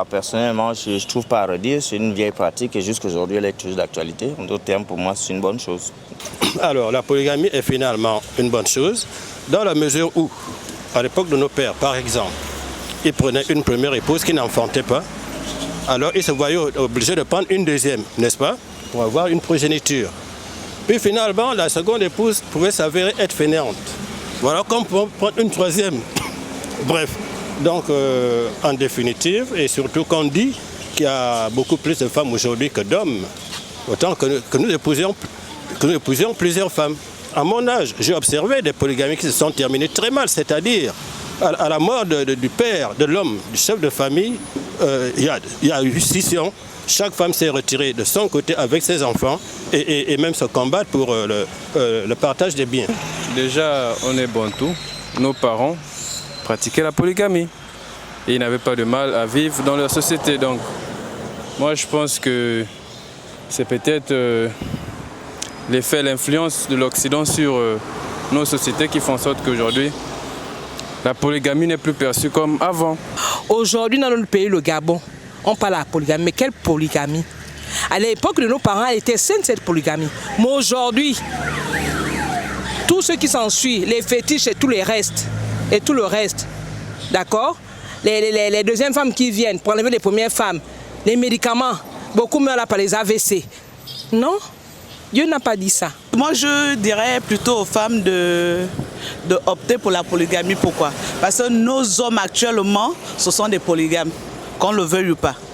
Personnellement, je ne trouve pas à redire, c'est une vieille pratique et jusqu'aujourd'hui elle est toujours d'actualité. En d'autres termes, pour moi, c'est une bonne chose. Alors, la polygamie est finalement une bonne chose, dans la mesure où, à l'époque de nos pères, par exemple, ils prenaient une première épouse qui n'enfantait pas, alors ils se voyaient obligés de prendre une deuxième, n'est-ce pas, pour avoir une progéniture. Puis finalement, la seconde épouse pouvait s'avérer être fainéante. Voilà, comme pour prendre une troisième. Bref. Donc, en définitive, et surtout qu'on dit qu'il y a beaucoup plus de femmes aujourd'hui que d'hommes, autant que nous épousions plusieurs femmes. À mon âge, j'ai observé des polygamies qui se sont terminées très mal, c'est-à-dire à la mort du père, de l'homme, du chef de famille, il y a eu scission. Chaque femme s'est retirée de son côté avec ses enfants et même se combattre pour le partage des biens. Déjà, on est bantou, nos parents pratiquaient la polygamie et ils n'avaient pas de mal à vivre dans leur société. Donc, moi, je pense que c'est peut-être l'effet, l'influence de l'Occident sur nos sociétés qui font en sorte qu'aujourd'hui, la polygamie n'est plus perçue comme avant. Aujourd'hui, dans notre pays, le Gabon, on parle de la polygamie. Mais quelle polygamie? À l'époque de nos parents, elle était saine, cette polygamie. Mais aujourd'hui, tout ce qui s'ensuit, les fétiches et tout le reste, d'accord? Les deuxièmes femmes qui viennent pour enlever les premières femmes, les médicaments, beaucoup meurent là par les AVC. Non, Dieu n'a pas dit ça. Moi, je dirais plutôt aux femmes de opter pour la polygamie. Pourquoi? Parce que nos hommes actuellement, ce sont des polygames, qu'on le veuille ou pas.